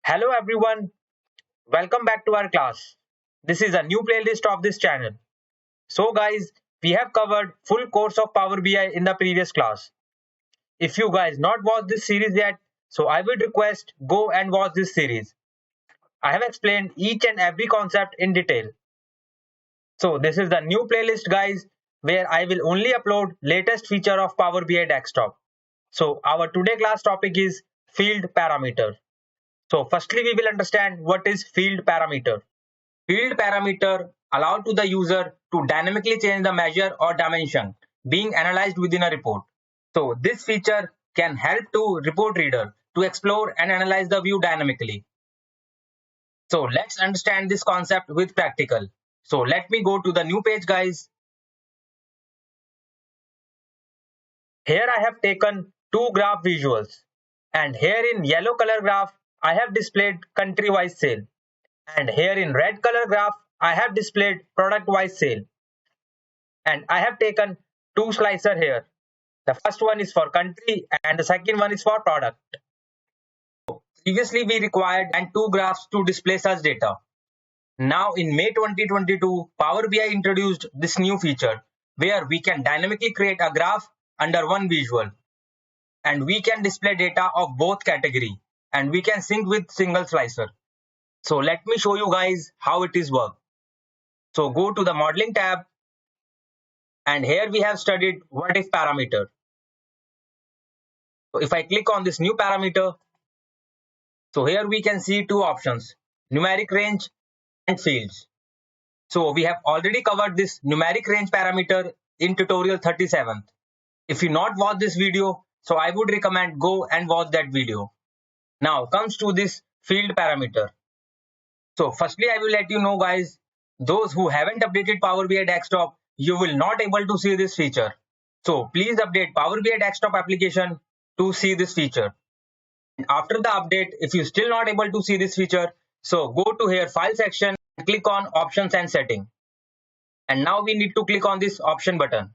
Hello everyone, welcome back to our class. This is a new playlist of this channel. So guys, we have covered full course of Power BI in the previous class. If you guys not watched this series yet, so I would request go and watch this series. I have explained each and every concept in detail. So this is the new playlist guys where I will only upload latest feature of Power BI desktop. So our today class topic is field parameter. So firstly we will understand what is field parameter. Field parameter allow to the user to dynamically change the measure or dimension being analyzed within a report. So this feature can help to report reader to explore and analyze the view dynamically. So let's understand this concept with practical. So let me go to the new page guys. Here I have taken two graph visuals and here in yellow color graph I have displayed country wise sale and here in red color graph I have displayed product wise sale. And I have taken two slicer here. The first one is for country and the second one is for product. Previously we required and two graphs to display such data. Now in May 2022, Power BI introduced this new feature where we can dynamically create a graph under one visual and we can display data of both category and we can sync with single slicer. So let me show you guys how it is work. So go to the modeling tab and here we have studied what if parameter. So if I click on this new parameter, so here we can see two options, numeric range and fields. So we have already covered this numeric range parameter in tutorial 37. If you not watch this video, so I would recommend go and watch that video. Now comes to this field parameter. So firstly I will let you know guys, those who haven't updated Power BI desktop, you will not able to see this feature. So please update Power BI desktop application to see this feature. After the update, if you still not able to see this feature, so go to here file section and click on options and setting. And now we need to click on this option button.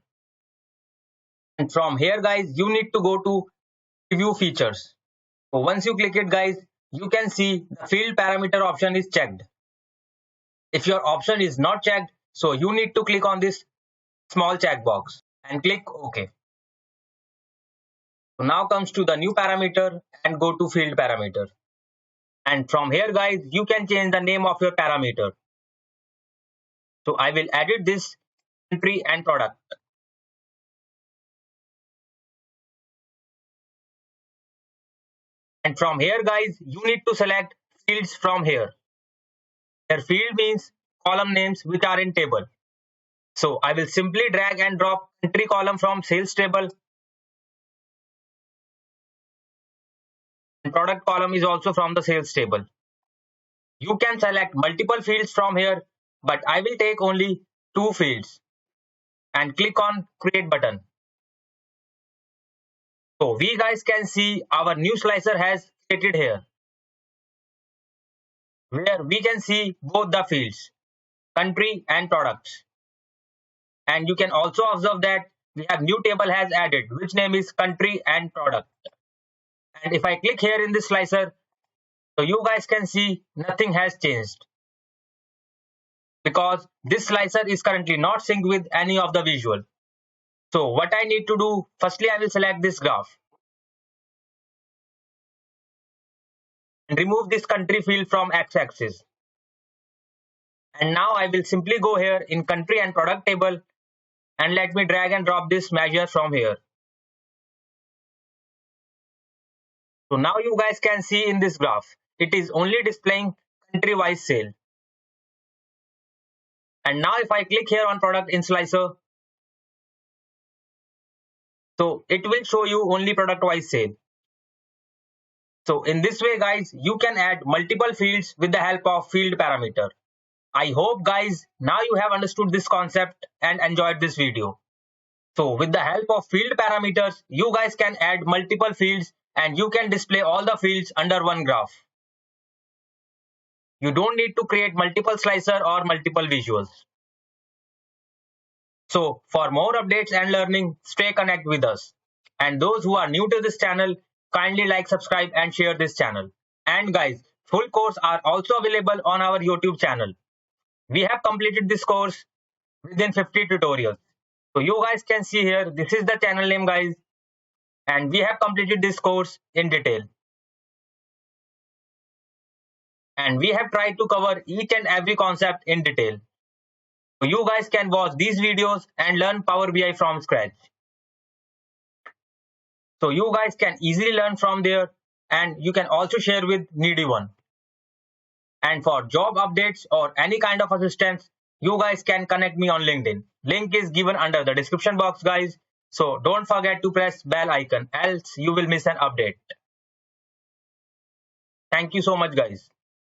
And from here guys, you need to go to preview features. So once you click it guys, you can see the field parameter option is checked. If your option is not checked, so you need to click on this small checkbox and click OK. So now comes to the new parameter and go to field parameter. And from here guys, you can change the name of your parameter. So I will edit this country and product. And from here guys, you need to select fields from here. Here field means column names which are in table. So I will simply drag and drop country column from sales table. And product column is also from the sales table. You can select multiple fields from here, but I will take only two fields and click on create button. So we guys can see our new slicer has created here, where we can see both the fields, country and products. And you can also observe that we have new table has added, which name is country and product. And if I click here in this slicer, so you guys can see nothing has changed because this slicer is currently not synced with any of the visual. So what I need to do, firstly I will select this graph and remove this country field from x-axis. And now I will simply go here in country and product table and let me drag and drop this measure from here. So now you guys can see in this graph, it is only displaying country wise sale. And now if I click here on product in slicer, so it will show you only product wise sale. So in this way guys, you can add multiple fields with the help of field parameter. I hope guys now you have understood this concept and enjoyed this video. So with the help of field parameters, you guys can add multiple fields and you can display all the fields under one graph. You don't need to create multiple slicer or multiple visuals. So for more updates and learning, stay connected with us. And those who are new to this channel, kindly like, subscribe and share this channel. And guys, full course are also available on our YouTube channel. We have completed this course within 50 tutorials. So you guys can see here, this is the channel name guys, and we have completed this course in detail. And we have tried to cover each and every concept in detail. So you guys can watch these videos and learn Power BI from scratch. So you guys can easily learn from there, and you can also share with needy one. And for job updates or any kind of assistance, you guys can connect me on LinkedIn. Link is given under the description box guys. So don't forget to press bell icon, else you will miss an update. Thank you so much guys.